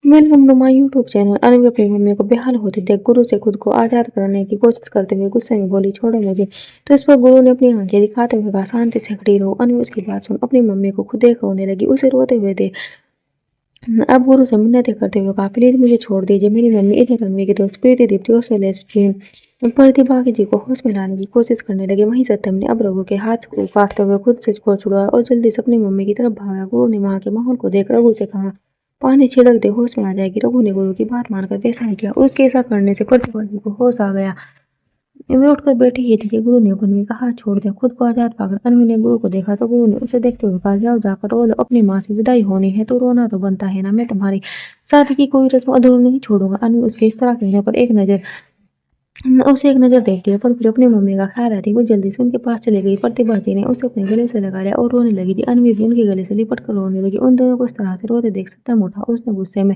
Welcome to my YouTube channel. Anvi अपनी mummy को बेहाल होते देख गुरु से खुद को आजाद कराने की कोशिश करते हुए गुस्से में बोली, छोड़ो मुझे। तो इस पर गुरु ने अपनी आंखें दिखाते हुए कहा, शांति से खड़ी रहो। अनवी उसकी बात सुन अपनी मम्मी को खुद देख रोने लगी, उसे रोते हुए दे। अब गुरु से मिन्नतें करते हुए कहा, प्लीज मुझे छोड़ दीजिए। मेरी मम्मी इधर अनवी की दोस्त प्रीति दीप्ति और शैलेश की प्रतिभा जी को होश में लाने की कोशिश करने लगे। वहीं सत्यम ने अब रघु के हाथ को काटते हुए खुद से को छुड़ाया और जल्दी से अपनी मम्मी की तरफ भागा। गुरु ने वहां के माहौल को देख रघु से कहा, पानी छिड़क दे, होश में आ जाएगी। रघु ने गुरु की बात मानकर वैसा ही किया और उसके ऐसा करने से प्रतिभा जी को होश आ गया। वे उठकर बैठी ही थी कि गुरु ने अनवी का हाथ छोड़ दिया। खुद को आजाद पाकर अनवी ने गुरु को देखा तो गुरु ने उसे देखते हुए कहा, जाओ जाकर रो लो, अपनी माँ से विदाई होनी है तो रोना तो बनता है ना। मैं तुम्हारी शादी की कोई रस्म अधूरी नहीं छोड़ूंगा। अनवी उसके इस तरह कहने पर उसे एक नजर देख लिया, पर फिर अपनी मम्मी का ख्याल आती वो जल्दी से उनके पास चली गई। प्रतिभा जी ने उसे अपने गले से लगा लिया और रोने लगी थी। अनवी भी उनके गले से लिपट कर रोने लगी। उन दोनों को इस तरह से रोते देख सत्यम उठा और उसने गुस्से में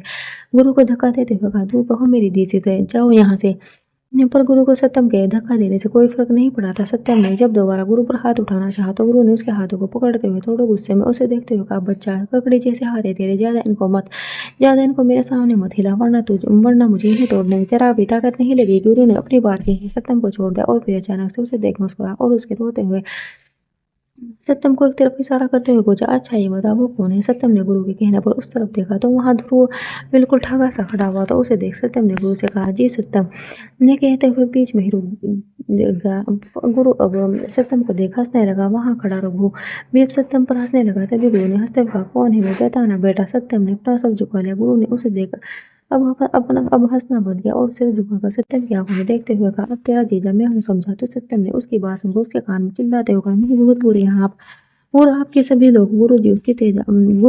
गुरु को धक्का देते हुए कहा, दूर रहो मेरी दीदी से, जाओ यहाँ से। पर गुरु को सत्यम के धक्का देने से कोई फर्क नहीं पड़ा था। सत्यम ने जब दोबारा गुरु पर हाथ उठाना चाहा तो गुरु ने उसके हाथों को पकड़ते हुए थोड़े गुस्से में उसे देखते हुए कहा, बच्चा ककड़ी जैसे हाथ है तेरे, ज्यादा इनको मेरे सामने मत हिला, वरना मुझे इन्हें तोड़ने में जरा भी ताकत नहीं लगेगी। गुरु ने अपनी बात कही, सत्यम को छोड़ दिया और फिर अचानक से उसे देख मुस्कुरा और उसके रोते हुए सत्यम को एक तरफ इशारा करते हुए पूछा, अच्छा ये बता वो कौन है। सत्यम ने गुरु के कहने पर उस तरफ देखा तो वहां ध्रुव बिल्कुल ठगा सा खड़ा हुआ। तो उसे देख सत्यम ने गुरु से कहा, जी सत्यम ने कहते हुए बीच में ही रुक गया। गुरु अब सत्यम को देख हंसने लगा। वहां खड़ा रघु भी अब सत्यम पर हंसने लगा। तभी गुरु ने हंसते हुए कहा, कौन है वो, बताना बेटा। सत्यम ने अपना सर झुका लिया। गुरु ने उसे देख अब हंसना बंद किया और सिर झुकाकर सत्यम की आंखों में देखते हुए कहा, अब तेरा जीजा मैं हूँ, समझा। तो सत्यम ने उसकी बात सुनकर उसके कान में चिल्लाते हुए कहा, नहीं बहुत बुरे हैं आप और आपके सभी लोग। गुरु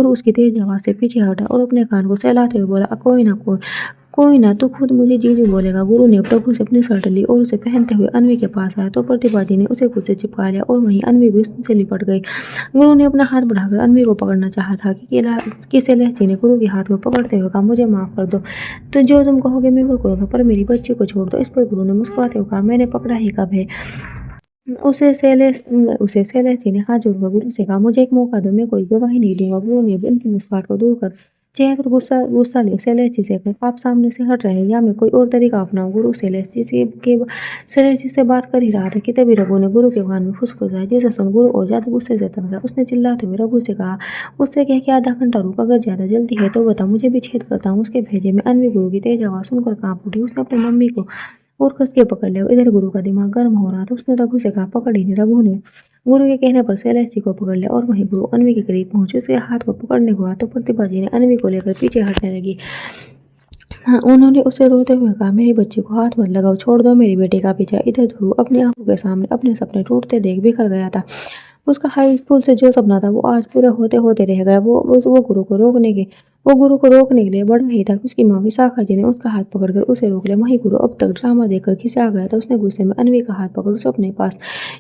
उसकी तेज आवाज से पीछे हटा और अपने कान को सहलाते हुए बोला, कोई ना, तू खुद मुझे जीजू बोलेगा। गुरु ने प्रभु से अपनी शर्ट ली और उसे पहनते हुए अनवी के पास आया तो प्रतिभा जी ने उसे खुद से चिपका लिया और वहीं अनवी भी उससे लिपट गई। गुरु ने अपना हाथ बढ़ाकर अनवी को पकड़ना चाहा था कि शैलेश जी ने गुरु के हाथ को पकड़ते हुए कहा, मुझे माफ कर दो, तो जो तुम कहोगे मैं वो करूंगा, पर मेरी बच्ची को छोड़ दो। इस पर गुरु ने मुस्कुराते हुए कहा, मैंने पकड़ा ही कब है। उसे शैलेश जी ने हाथ जोड़कर गुरु से कहा, मुझे एक मौका दो, मैं कोई गवाही नहीं दूंगा। गुरु ने भी उनकी मुस्कुराहट को दूर कर चेहरे पर गुस्सा ले शैलेश जी से कहा, आप सामने से हट रहे हैं या मैं कोई और तरीका अपनाऊं। गुरु शैलेश जी से बात कर ही रहा था कि तभी रघु ने गुरु के कान में फुसफुसाया, जिसे सुन गुरु और ज्यादा गुस्से से तन गया। उसने चिल्लाते हुए रघु से कहा, उससे कह के आधा घंटा रुक, अगर ज्यादा जल्दी है तो बता, मुझे भी छेद करता हूँ उसके भेजे में। अनवी गुरु की तेज आवाज सुनकर कांप उठी। उसने अपनी मम्मी को और कस के पकड़ लिया। इधर गुरु का दिमाग गर्म हो रहा था। उसने रघु से कहा, पकड़ ही नहीं। रघु ने गुरु के कहने पर शैलेश जी को पकड़ लिया और वहीं गुरु अनवी के करीब पहुंचे। उसके हाथ को पकड़ने को तो प्रतिभा जी ने अनवी को लेकर पीछे हटने लगी। हाँ, उन्होंने उसे रोते हुए कहा, मेरी बच्ची को हाथ मत लगाओ, छोड़ दो मेरी बेटी का पीछा। इधर ध्रुव अपनी आंखों के सामने अपने सपने टूटते देख बिखर गया था। उसका हाई स्कूल से जो सपना था वो आज पूरा होते होते रह गया। वो गुरु को रोकने के लिए बड़ा ही था कि उसकी माँ विशाखा जी ने उसका हाथ पकड़कर उसे रोक लिया। वहीं गुरु अब तक ड्रामा देखकर खिंचा गया था। उसने गुस्से में अनवी का हाथ पकड़ उसे अपने पास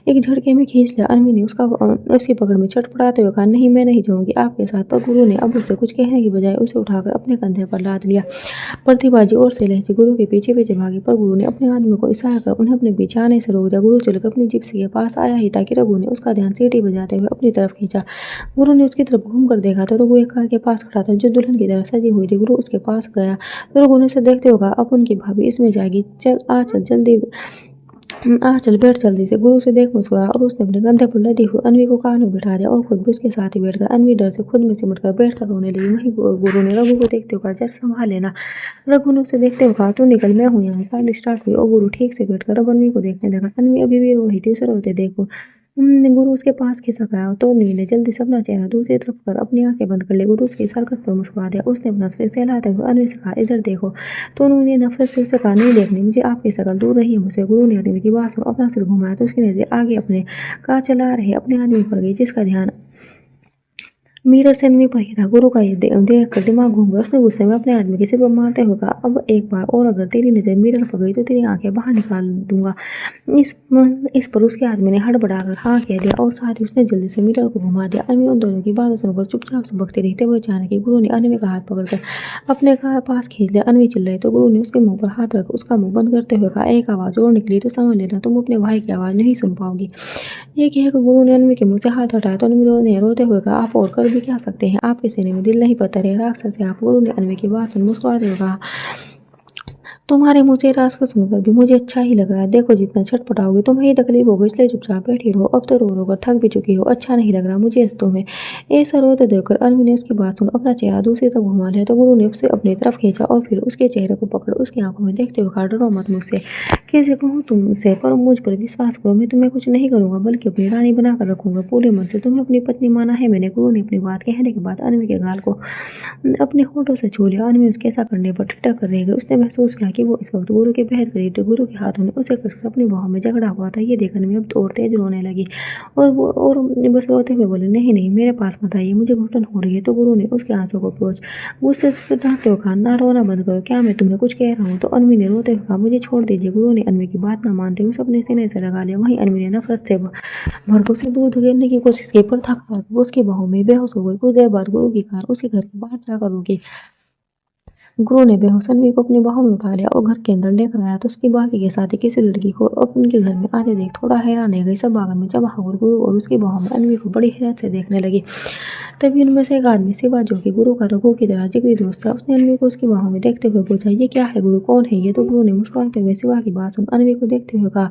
एक झटके में खींच लिया। अनवी ने उसकी पकड़ में छटपटाते हुए कहा, नहीं मैं नहीं जाऊंगी आपके साथ। पर गुरु ने अब उससे कुछ कहने की बजाय उसे उठाकर अपने कंधे पर लाद लिया। प्रतिभा जी और शैलेश जी गुरु के पीछे पीछे भागी, पर गुरु ने अपने आदमी को इशारा कर उन्हें अपने पीछे आने से रोक दिया। गुरु चलकर अपनी जिप्सी के पास आया ही था कि रघु ने उसका ध्यान सीटी बजाते हुए अपनी तरफ खींचा। गुरु ने उसकी तरफ घूमकर देखा तो रघु एक कार के पास खड़ा था जो दुल्हन की तरह सजी हुई थी। गुरु उसके पास गया तो रघु ने उसे देखते हुए कहा, अब उनकी भाभी इसमें जाएगी, चल बैठ जल्दी से। गुरु से देख मुस्कुराया और उसने अपने कंधे पर लदी हुई अनवी को कान में बिठा दिया और खुद भी उसके साथ ही बैठ गया। अनवी डर से खुद में सिमट कर बैठ कर रोने लगी। वहीं गुरु ने रघु को देखते हुए कहा, जरा संभाल लेना। रघु ने उसे देखते हुए कहा, तू निकल, मैं हूँ यहाँ। कार स्टार्ट हुई और गुरु ठीक से बैठकर अब अनवी को देखने लगा। अनवी अभी भी रो रही थी, उसे रोते देखो गुरु उसके पास खिसक गया तो अनवी ने जल्दी से अपना चेहरा दूसरी तरफ कर अपनी आंखें बंद कर ली। गुरु उसकी सरकत पर मुस्कुरा दिया। उसने अपना सिर सहलाते हुए अनवी से कहा, इधर देखो। तो उन्होंने नफरत से उसे कहा, नहीं देखनी मुझे आपकी शकल, दूर रही मुझसे। गुरु ने अनवी की बात सुन अपना सिर घुमाया तो उसकी नजर आगे अपने कार चला रहे अपने आदमी पर गई, जिसका ध्यान मीरा से अनवी पर ही था। गुरु का ये देख कर दिमाग घूम गया। उसने गुस्से में अपने आदमी के सिर पर मारते हुए कहा, अब एक बार और अगर तेरी नजर मीरा पर गई तो तेरी आंखें बाहर निकाल दूंगा। इस पर उसके आदमी ने हड़बड़ाकर हाँ कह दिया और साथ ही उसने जल्दी से मीरा को घुमा दिया। अनवी उन दोनों की बातें सुनकर चुपचाप से बकती रही। वो अचानक ही गुरु ने अनवी का हाथ पकड़कर अपने पास खींच लिया। अनवी चिल्लाई तो गुरु ने उसके मुंह पर हाथ रख उसका मुंह बंद करते हुए कहा, एक आवाज और निकली तो समझ लेना तुम अपने भाई की आवाज नहीं सुन पाओगी। ये कहकर गुरु ने अनवी के मुंह से हाथ हटाया तो अनवी ने रोते हुए कहा, आप और कर कर भी क्या सकते हैं, आपके सीने में दिल नहीं पता रे राक्षस है आप। गुरु ने अनवी की बात सुन मुस्कुराते हुए कहा, तुम्हारे मुँह से राज को सुनकर भी मुझे अच्छा ही लग रहा है। देखो जितना छटपटाओगे तुम्हें ही तकलीफ होगी, इसलिए चुपचाप बैठी रहो। अब तो रो रो कर थक भी चुकी हो, अच्छा नहीं लग रहा मुझे तुम्हें। ऐसा रोते देखकर अनवी ने उसकी बात सुन अपना चेहरा दूसरी तरफ घुमा लिया तो गुरु ने उसे अपनी तरफ खींचा और फिर उसके चेहरे को पकड़ उसकी आंखों में देखते हुए कहा, डरो मत मुझसे। कैसे कहूँ तुमसे, पर मुझ पर विश्वास करो, मैं तुम्हें कुछ नहीं करूंगा बल्कि अपनी रानी बनाकर रखूंगा पूरे मन से। तुम्हें अपनी पत्नी माना है मैंने। गुरु ने अपनी बात कहने के बाद अनवी के गाल को अपने होठों से छू लिया। अनवी उसके ऐसा करने पर ठिठक कर रह गई। उसने महसूस किया कि वो इस वक्त गुरु के बेहद करीब थे। गुरु के हाथों ने उसे कसकर अपनी बाहों में जकड़ा हुआ था। ये देख अनवी अब तो और तेज रोने लगी और बस रोते हुए बोले, नहीं नहीं मेरे पास मत आइए, मुझे घुटन हो रही है। तो गुरु ने उसके आंसू को पोंछ गुस्से से डांटते हुए कहा, ना रोना बंद करो, क्या मैं तुम्हें कुछ कह रहा हूँ। तो अनवी ने रोते हुए कहा, मुझे छोड़ दीजिए। गुरु ने अनवी की बात ना मानते हुए अपने सीने से लगा लिया। वहीं अनवी ने नफरत से भड़क उसे दूर धकेलने की कोशिश की पर थक हार वो उसकी बाहों में बेहोश हो गई। कुछ देर बाद गुरु की कार उसके घर के बाहर जाकर रुकी। गुरु ने बेहोश अनवी को अपनी बाहों में उठा लिया और घर के अंदर लेकर आया तो उसकी बाकी के साथी किसी लड़की को अब उनके घर में आते देख थोड़ा हैरान रह गई। सब आंगन में जमा होकर गुरु और उसकी बाहों में अनवी को बड़ी हैरत से देखने लगी। तभी उनमें से एक आदमी शिवा जो कि गुरु का रघु की तरह जिगरी दोस्त था, उसने अनवी को उसकी बाहों में देखते हुए पूछा, ये क्या है गुरु, कौन है ये। तो गुरु ने मुस्कुराते हुए शिवा की बात सुन अनवी को देखते हुए कहा,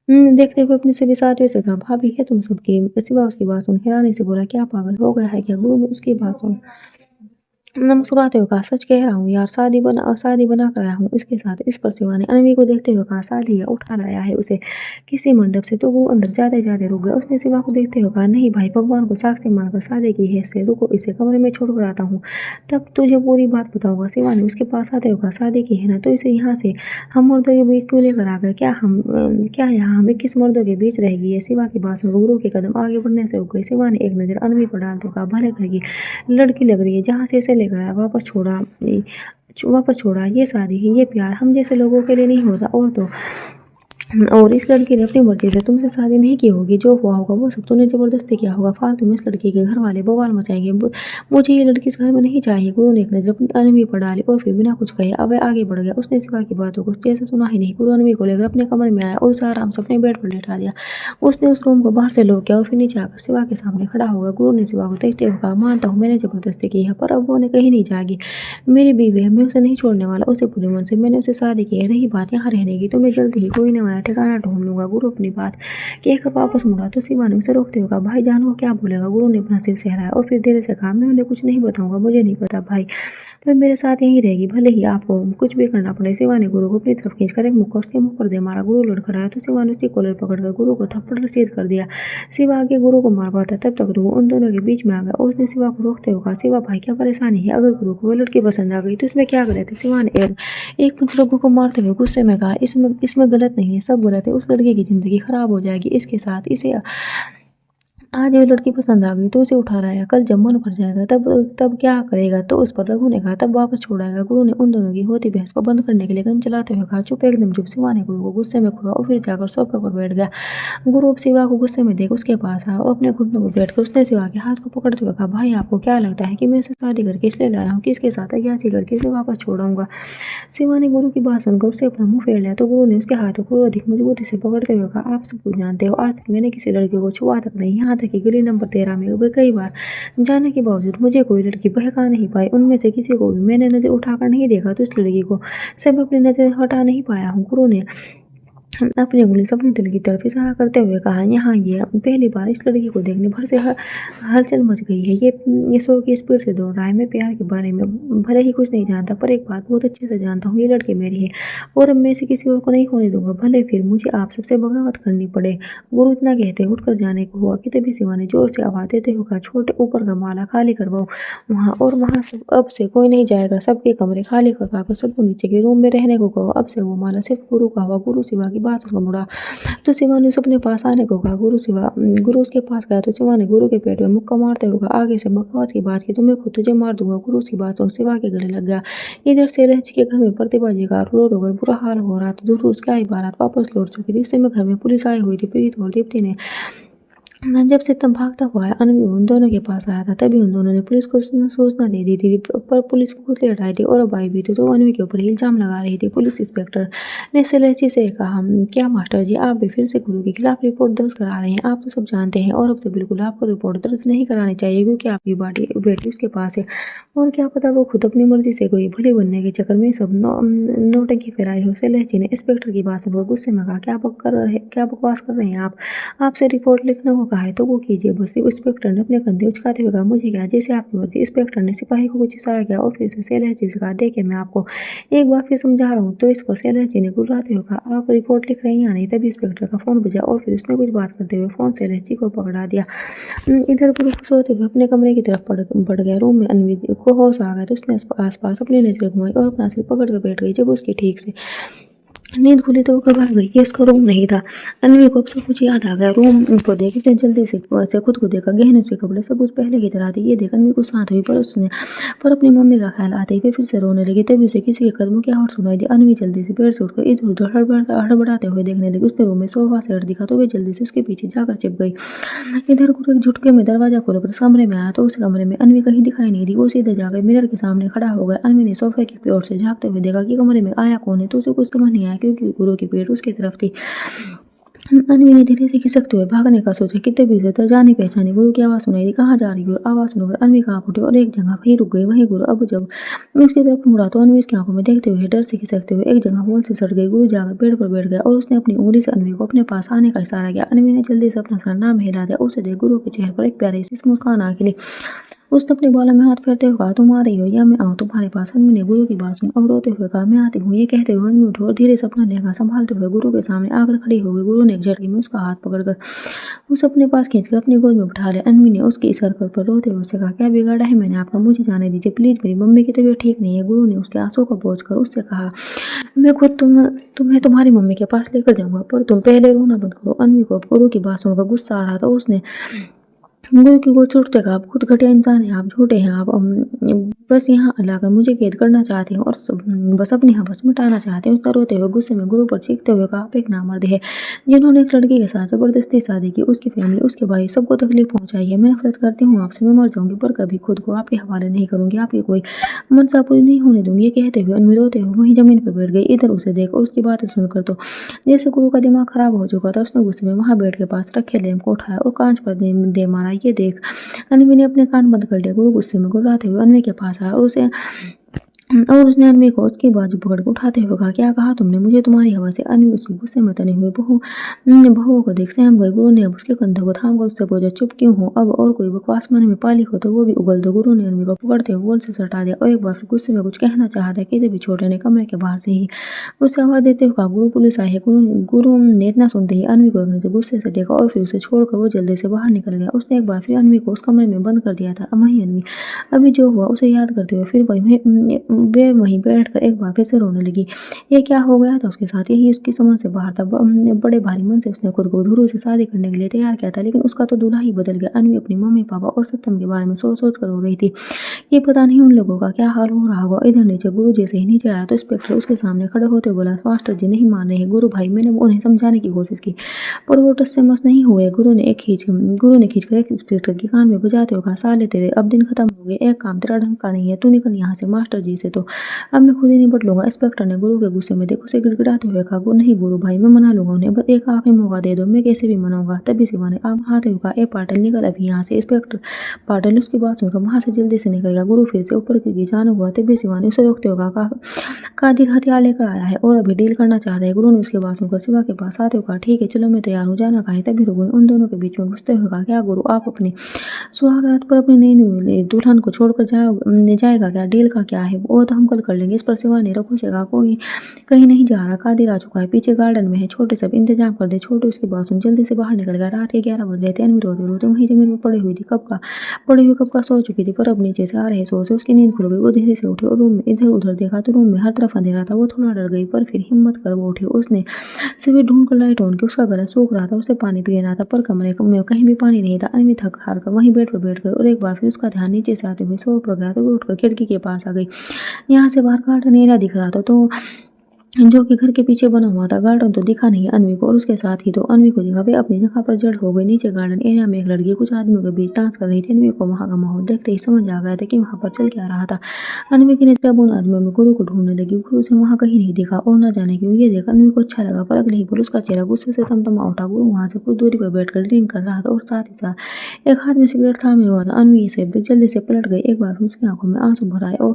देखते हुए अपने सभी साथियों से कहा, भाभी है तुम सबकी। शिवा उसकी बात सुन हैरानी से बोला, क्या पागल हो गया है क्या। गुरु ने उसकी बात सुन मुस्कुराते हुए कहा, सच कह रहा हूँ यार, शादी बना कर आया हूँ इसके साथ। इस पर शिवा ने अनवी को देखते हुए कहा, शादी है, उठा लाया है उसे किसी मंडप से। तो वो अंदर जाते जाते रुक गया। उसने शिवा को देखते हुए कहा, नहीं भाई, भगवान को साक्षी मानकर शादी की है इससे, रुको इसे कमरे में छोड़ कर आता हूँ, तब तुझे पूरी बात बताऊंगा। शिवा ने उसके पास आते हुए कहा, शादी की है ना, तो इसे यहाँ से हम मर्दों के बीच क्यों लेकर आ गए। क्या यहाँ हम 21 मर्दों के बीच रहेगी। ये शिवा की बात सुन गुरु के कदम आगे बढ़ने से रुक गए। शिवा ने एक नजर अनवी पर डालते हुए कहा, भले घर की लड़की लग रही है, जहाँ से इसे लेकर आया वापस छोड़ा। ये शादी है, ये प्यार हम जैसे लोगों के लिए नहीं होता। और इस लड़की ने अपनी मर्जी से तुमसे शादी नहीं की होगी। जो हुआ होगा वो सब तूने जबरदस्ती किया होगा। फालतू में इस लड़की के घर वाले बवाल मचाएंगे। मुझे ये लड़की इस घर में नहीं चाहिए। गुरु ने एक नजर अपनी अनवी पर डाली और फिर बिना कुछ कहे अब आगे बढ़ गया। उसने शिवा की बातों को जैसे सुना ही नहीं। गुरु अनवी को लेकर अपने कमरे में आया और उसे आराम से अपने बेड पर लेटा दिया। उसने उस रूम को बाहर से लॉक किया और फिर नीचे आकर शिवा के सामने खड़ा हो गया। गुरु ने शिवा को देखते हुए कहा, मानता हूँ मैंने जबरदस्ती की है, पर अब वो ने कहीं नहीं जाएगी। मेरी बीवी है, मैं उसे नहीं छोड़ने वाला। उसे पूरे मन से मैंने उसे शादी की है। रही बात यहाँ रहने की तो मैं जल्दी ही कोई नया ठिकाना ढूंढ लूंगा। गुरु अपनी बात कहकर वापस मुड़ा तो शिवा ने उसे रोकते हुए कहा, भाई जान वो क्या बोलेगा। गुरु ने अपना सिर सहलाया और फिर धीरे से कहा, मैं उन्हें कुछ नहीं बताऊंगा, मुझे नहीं पता भाई, तो मेरे साथ यहीं रहेगी, भले ही आपको कुछ भी करना पड़े। शिवा ने गुरु को अपनी तरफ खींचकर एक मुक्का उसके मुंह पर दे मारा। गुरु लड़खड़ाया तो शिवा ने उसकी कॉलर पकड़कर गुरु को थप्पड़ रसीद कर दिया। शिवा आगे गुरु को मार पाता तब तक गुरु उन दोनों के बीच में आ गया और उसने शिवा को रोकते हुए कहा, शिवा भाई क्या परेशानी है, अगर गुरु को वो लड़की पसंद आ गई तो इसमें क्या गलत है। शिवा ने एक पंच रघु को मारते हुए गुस्से में कहा, इसमें इसमें गलत नहीं है, सब गलत है। उस लड़की की जिंदगी खराब हो जाएगी इसके साथ। इसे आज ये लड़की पसंद आ गई तो उसे उठा लाया, कल जब मन भर जाएगा तब क्या करेगा। तो उस पर रघु ने कहा, तब वापस छोड़ाएगा। गुरु ने उन दोनों की होती बहस को बंद करने के लिए गन चलाते हुए कहा, चुप एकदम चुप। शिवा ने गुरु को गुस्से में खोला और फिर जाकर सोफे पर बैठ गया। गुरु अब शिवा को गुस्से में देख उसके पास आया और अपने घुटनों पर बैठकर उसने शिवा के हाथ को पकड़ते हुए कहा, भाई आपको क्या लगता है कि मैं इसे शादी करके इसलिए ला रहा हूँ कि इसके साथ अज्ञासी करके इसे वापस छोड़ाऊंगा। शिवा ने गुरु की बात सुनकर उससे अपना मुंह फेर लिया तो गुरु ने उसके हाथों को अधिक मजबूती से पकड़ते हुए कहा, आप सब कुछ जानते हो, आज तक मैंने किसी लड़की को छुआ तक नहीं, यहाँ तक कि गली नंबर 13 में भी कई बार जाने के बावजूद मुझे कोई लड़की बहका नहीं पाई। उनमें से किसी को भी मैंने नजर उठाकर नहीं देखा तो इस लड़की को सब अपनी नजर हटा नहीं पाया हूँ। गुरु ने अपनी उंगली से अपने दिल की तरफ इशारा करते हुए कहा, यहाँ ये पहली बार इस लड़की को देखने भर से हलचल मच गई है। ये शोर की स्पीड से दौड़ रहा है। मैं प्यार के बारे में भले ही कुछ नहीं जानता पर एक बात बहुत अच्छे से जानता हूँ, ये लड़की मेरी है और अब मैं इसे किसी और को नहीं होने दूंगा, भले फिर मुझे आप सबसे बगावत करनी पड़े। गुरु इतना कहते उठकर जाने को हुआ कि तभी शिवा ने जोर से आवाज देते हुए कहा, छोटे ऊपर का माला खाली करवाओ वहाँ, और वहाँ से अब से कोई नहीं जाएगा। सबके कमरे खाली करवाकर सबको नीचे के रूम में रहने को कहो। अब से वो माला सिर्फ गुरु का हुआ। गुरु शिवा की बात सुनकर मुड़ा तो शिवा ने उसे अपने पास आने को कहा। गुरु उसके पास गया तो शिवा ने गुरु के पेट में मुक्का मारते हुए कहा, आगे से बगावत की बात की तो मैं खुद तुझे मार दूंगा। गुरु की बात सुन शिवा के गले लग गया। इधर से लहची के घर में प्रतिभा जी का रो रो कर बुरा हाल हो रहा था। दूर उसकी आई बारात वापस लौट चुकी थी। इस समय घर में पुलिस आई हुई थी। प्रीत और दीप्ति ने जब से तब भागता हुआ आया अनवी उन दोनों के पास आया था, तभी उन दोनों ने पुलिस को सूचना दे दी थी, पर पुलिस को खुद ले हटाई थी और अब आई भी थी तो अनवी के ऊपर इल्जाम लगा रही थी। पुलिस इंस्पेक्टर ने सेलेसी से कहा, क्या मास्टर जी आप भी फिर से गुरु के खिलाफ रिपोर्ट दर्ज करा रहे हैं? आप तो सब जानते हैं और अब तो बिल्कुल आपको रिपोर्ट दर्ज नहीं करानी चाहिए क्योंकि आपकी बेटी उसके पास है और क्या पता वो खुद अपनी मर्जी से कोई भले बनने के चक्कर में सब नौटंकी फैलाई हो। सेलेसी ने इंस्पेक्टर की बात सुनकर गुस्से में कहा, क्या बकवास कर रहे हैं आप? आपसे रिपोर्ट लिखने को कहा है तो वो कीजिए बस। इंस्पेक्टर ने अपने कंधे उचकाते हुए कहा, मुझे क्या, जैसे आपकी मर्जी। इंस्पेक्टर ने सिपाही को कुछ इशारा किया और फिर से सेलहजी से कहा, देखिए मैं आपको एक बार फिर समझा रहा हूँ। तो इस पर सेलहजी ने गुर्राते हुए कहा, आप रिपोर्ट लिख रहे हैं या नहीं? तभी इंस्पेक्टर का फोन बजा और फिर उसने कुछ बात करते हुए फोन सेलहजी को पकड़ा दिया। इधर गुरु खुश होते हुए अपने कमरे की तरफ बढ़ गया। रूम में अनवी को होश आ गया तो उसने आसपास अपनी नजरें घुमाई और अपना सिर पकड़ कर बैठ गई। जब उसकी ठीक से नींद खुली तो वो घबरा गई कि इसका रूम नहीं था। अनवी को अब सब कुछ याद आ गया। रूम को देख उसने जल्दी से खुद को देखा, गहने से कपड़े सब कुछ पहले की तरह थे। ये देख अनवी को साथ हुई पर अपनी मम्मी का ख्याल आते ही फिर से रोने लगी। तभी उसे किसी के कदमों की आवाज सुनाई दी। अनवी जल्दी से बेड से उठकर इधर उधर हड़बड़ाते हुए देखने लगी। उसने रूम में सोफा सेट दिखा तो वे जल्दी से उसके पीछे जाकर छिप गई। इधर गुरु एक झुटके में दरवाजा खोलकर इस कमरे में आया तो उस कमरे में अनवी कहीं दिखाई नहीं दी। वो सीधे जाकर मिरर के सामने खड़ा हो गया। अनवी ने सोफे की ओर से झांकते हुए देखा कि कमरे में आया कौन है तो उसे कुछ समझ नहीं आया क्योंकि गुरु की पीठ उसकी तरफ थी। अनवी ने धीरे से खिसकते हुए भागने का सोचा कि तभी उसे जानी पहचानी गुरु की आवाज सुनाई दी। कहाँ जा रही हो? आवाज सुनकर अनवी कांप उठी और एक जगह वहीं रुक गई। वहीं गुरु अब जब उसकी तरफ मुड़ा तो अनवी उसकी आंखों में देखते हुए डर से खिसकते हुए एक जगह वॉल से सट गई। गुरु जाकर पेड़ पर बैठ गया और उसने अपनी उंगली से अनवी को अपने पास आने का इशारा किया। अनवी ने जल्दी से अपना सर नाम हिला दिया। उसे देख गुरु के चेहरे पर एक प्यारी सी मुस्कान आ खिली। उसने अपने बालों में हाथ फेरते हुए कहा, तुम आ रही हो या मैं आऊँ तुम्हारे पास? अनवी ने गुरु की बात सुनी और रोते हुए कहा, मैं आती हूँ। ये कहते हुए अनवी उठी और धीरे से अपना लहंगा संभालते हुए गुरु के सामने आकर खड़ी हो गई। गुरु ने एक झटके में उसका हाथ पकड़कर उसे अपने पास खींचकर अपनी गोद में उठा लिया। अनवी ने उसके सर पर रोते हुए उससे कहा, क्या बिगाड़ा है मैंने आपका? मुझे जाने दीजिए प्लीज, मेरी मम्मी की तबीयत ठीक नहीं है। गुरु ने उसके आंसू को पोंछ कर उससे कहा, मैं खुद तुम्हें तुम्हारी मम्मी के पास लेकर जाऊंगा, पर तुम पहले रोना बंद करो। अनवी को अब गुरु की बात सुनकर गुस्सा आ रहा था। उसने गुरु की गोद छोड़ते कहा, आप खुद घटिया इंसान हैं, आप झूठे हैं, आप बस यहाँ लाकर मुझे कैद करना चाहते हैं और बस अपनी हवस मिटाना चाहते हैं। उसने रोते हुए गुस्से में गुरु पर चीखते हुए कहा, आप एक नामर्द है जिन्होंने एक लड़की के साथ जबरदस्ती शादी की, उसकी फैमिली, उसके भाई, सबको तकलीफ पहुंचाई है। मैं नफरत करती हूँ आपसे, मैं मर जाऊंगी पर कभी खुद को आपके हवाले नहीं करूंगी, आपकी कोई मनसा पूरी नहीं होने दूंगी। ये कहते हुए अनवी रोते हुए वहीं जमीन पर बैठ गई। इधर उसे देख और उसकी बातें सुनकर तो जैसे गुरु का दिमाग खराब हो चुका था। उसने गुस्से में वहां बेड के पास रखे लैंप को उठाया और कांच पर दे मारा। ये देख अनवी ने अपने कान बंद कर लिया। गुरु गुस्से में गुर्राते हुए अनवी के पास आया और उसने अनवी को उसकी बाजू पकड़ कर उठाते हुए कहा, क्या कहा तुमने? मुझे तुम्हारी हवा से। अनवी उसके गुस्से में तनी हुई बहुओं को देख सहम गई। गुरु ने अब उसके कंधों को थाम कर उससे पूछा, चुप क्यों हो? अब और कोई बकवास मन में पाली हो तो वो भी उगल दो। गुरु ने अनवी को पकड़ते हुए वॉल से सटा दिया और एक बार फिर गुस्से में कुछ कहना चाहा कि तभी छोटे ने कमरे के बाहर से ही उसे आवाज देते हुए कहा, गुरु पुलिस आई है। गुरु ने इतना सुनते ही अनवी को एकदम से गुस्से से देखा और फिर उसे छोड़कर वो जल्दी से बाहर निकल गया। उसने एक बार फिर अनवी को उस कमरे में बंद कर दिया था। वहीं अनवी अभी जो हुआ उसे याद करते हुए फिर वे वहीं बैठकर एक बार फिर से रोने लगी। ये क्या हो गया था उसके साथ? यही उसकी समझ से बाहर था। बड़े भारी मन से उसने खुद को ध्रुव से शादी करने के लिए तैयार किया था, लेकिन उसका तो दूल्हा ही बदल गया। अनवी अपनी मम्मी पापा और सत्यम के बारे में सोच कर रो रही थी। ये पता नहीं उन लोगों का क्या हाल हो रहा होगा। इधर नीचे गुरु जैसे ही नीचे आया तो इंस्पेक्टर उसके सामने खड़े होते बोला, मास्टर जी नहीं मान रहे हैं। गुरु भाई, मैंने उन्हें समझाने की कोशिश की पर वो टस से मस नहीं हुए। गुरु ने खींचकर एक इंस्पेक्टर के कान में बजाते हुए कहा, साले तेरे अब दिन खत्म हो गए, एक काम तेरा ढंग का नहीं है, तू निकल यहाँ से। मास्टर जी से तो अब मैं खुद ही निपट लूंगा। इंस्पेक्टर ने गुरु के गुस्से में देखो से गिड़गिड़ाते हुए कहा, नहीं गुरु भाई, मैं मना लूंगा उन्हें, बस एक आखिरी मौका दे दो, मैं कैसे भी मनाऊंगा। तभी शिवा ने आप हाथ कहा, ए पाटिल निकल अभी यहाँ से। इंस्पेक्टर पाटिल उसकी बात सुनकर वहां से जल्दी से निकल गया। गुरु फिर से ऊपर की जाना हुआ। तभी शिवा ने उसे रोकते हुए कहा, कादिर हथियार लेकर आया है और अभी डील करना चाहता है। गुरु ने उसके बात सुनकर शिवा के पास आते हुए कहा, ठीक है चलो मैं तैयार हूँ, जाना कहा है। तभी रुगु ने उन दोनों के बीच में घुसते हुए कहा, क्या गुरु आप अपनी सुहागरात पर अपनी नई दुल्हन को छोड़कर जाएगा क्या? डील का क्या है वो तो हम कल कर लेंगे। इस पर शिवा ने रघु से कहा, कोई कहीं नहीं जा रहा, कादिर आ चुका है, पीछे गार्डन में है, छोटे सब इंतजाम कर दे। छोटे उसकी बात सुन जल्दी से बाहर निकल गया। रात के 11 बज गए थे। अनवी रोते रोते वहीं जमीन में पड़ी हुई कब का सो चुकी थी, पर अब नीचे से आ रहे शोर से उसकी नींद खुल गई। वो धीरे से उठी और रूम में इधर उधर देखा तो रूम में हर तरफ अंधेरा था। वो थोड़ा डर गई पर फिर हिम्मत कर वो उठी। उसने सिर्फ ढूंढ कर लाइट ऑन की। उसका गला सूख रहा था, उसे पानी पीना था पर कमरे में कहीं भी पानी नहीं था। अनवी थक हार कर वहीं बेड पर बैठ गई और एक बार फिर उसका ध्यान नीचे से आते हुए शोर पड़ गया तो वो उठकर खिड़की के पास आ गई। यहाँ से बाहर का अंधेरा दिख रहा था तो जो कि घर के पीछे बना हुआ था। गार्डन तो दिखा नहीं अनवी को और उसके साथ ही तो अनवी को दिखा वे अपनी जगह पर जड़ हो गई। नीचे गार्डन एरिया में एक लड़की कुछ आदमियों के बीच डांस कर रही थी। अनवी को वहां का माहौल देखते ही समझ आ गया था कि वहां पर चल क्या रहा था। अनवी की नजर अब उन आदमियों में गुरु को ढूंढने लगी। गुरु से वहां कहीं नहीं दिखा और न जाने क्यों ये देख अनवी को अच्छा लगा, पर अगले ही पल उसका चेहरा गुस्से से तमतमा उठा। गुरु वहां से कुछ दूरी पर बैठकर ड्रिंक कर रहा था और साथ ही साथ एक हाथ में सिगरेट थामे हुआ था। अनवी इसे जल्दी से पलट गई। एक बार उसकी आंखों में आंसू भर आए और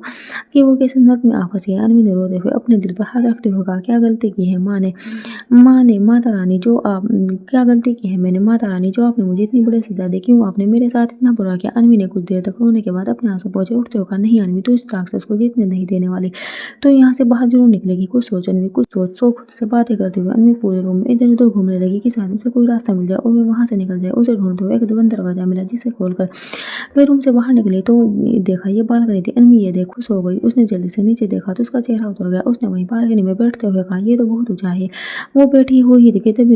कि वो कैसे नर्क में आ फंसी है। अनवी ने रोते हुए अपने दिल पर हाथ रखते हुए कहा, क्या गलती की है माँ ने माता रानी जो आप क्या गलती की है मैंने माता रानी जो आपने मुझे इतनी बड़ी सजा दी, क्यों आपने मेरे साथ इतना बुरा किया। अनवी ने कुछ देर तक रोने के बाद अपने आंसू पोंछे। उठते हुए कहा, नहीं अनवी, तू इस राक्षस को जीतने नहीं देने वाली, तो यहाँ से बाहर जरूर निकलेगी। कुछ सोच अनवी, कुछ सोच। सो खुद से बातें करते हुए अनवी पूरे रूम में इधर उधर घूमने लगी कि शायद उसे कोई रास्ता मिल जाए और वे वहां से निकल जाए। उसे ढूंढते हुए एक बंद दरवाजा मिला जिसे खोलकर वे रूम से बाहर निकली तो देखा ये बालकनी थी। अनवी ये देख खुश हो गई। उसने जल्दी से नीचे देखा तो उसका चेहरा उतर गया। उसने वहीं बालकनी में बैठते हुए कहा, ये तो बहुत ऊंचा है। वो बैठी हुई थी कि तभी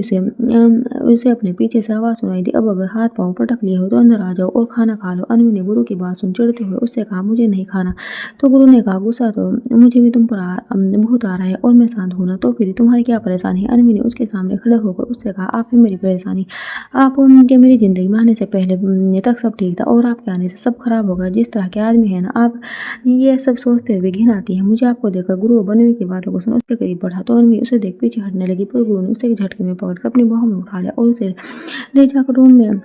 उसे अपने पीछे से आवाज सुनाई दी, अब अगर हाथ पांव पटक लिए हो तो अंदर आ जाओ और खाना खा लो। अनवी ने गुरु की बात सुन चिढ़ते हुए उससे कहा, मुझे नहीं खाना। तो गुरु ने कहा, गुस्सा तो मुझे भी तुम पर बहुत आ रहा है और मैं शांत हूं ना, तो फिर तुम्हारी क्या परेशानी है। अनवी ने उसके सामने खड़े होकर उससे कहा, आप ही मेरी परेशानी। आप के मेरी जिंदगी में आने से पहले तक सब ठीक था और आपके आने से सब खराब हो गया। जिस तरह के आदमी है ना आप, ये सब सोचते हुए घिन आती है मुझे आपको देखकर। गुरु बनवी की बातों को सुन उसके करीब बढ़ा तो अनवी उसे देख पीछे हटने लगी, पर गुरु ने उसे एक झटके में पकड़कर अपनी बाहों में उठा लिया और उसे ले जाकर रूम में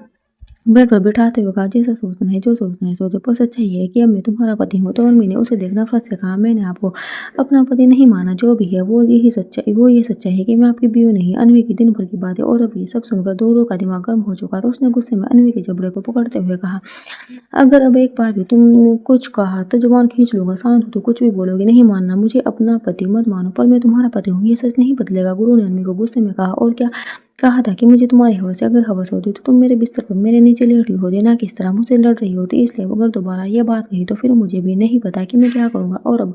बेड पर बिठाते हुए कहा, जैसा सोचना है जो सोचना है सोचो, पर सच्चाई ये है कि अब मैं तुम्हारा पति हूँ। तो उर्मी ने उसे देख नफरत से कहा, मैंने आपको अपना पति नहीं माना, जो भी है वो ये सच्चाई है कि मैं आपकी बीवी नहीं। अनवी की दिन भर की बातें और अब ये सब सुनकर दोनों का दिमाग गर्म हो चुका था। उसने गुस्से में अनवी के जबड़े को पकड़ते हुए कहा, अगर अब एक बार भी तुमने कुछ कहा तो जुबान खींच लूंगा। शांत हो तो कुछ भी बोलोगे नहीं मानना मुझे अपना पति मत मानो, पर मैं तुम्हारा पति हूँ, ये सच नहीं बदलेगा। गुरु ने अम्मी को गुस्से में कहा, और क्या कहा था कि मुझे तुम्हारी हवस है, अगर हवस होती तो तुम मेरे बिस्तर पर मेरे नीचे लेट रही होती, ना किस तरह मुझसे लड़ रही होती। इसलिए अगर दोबारा ये बात कही तो फिर मुझे भी नहीं पता कि मैं क्या करूंगा। और अब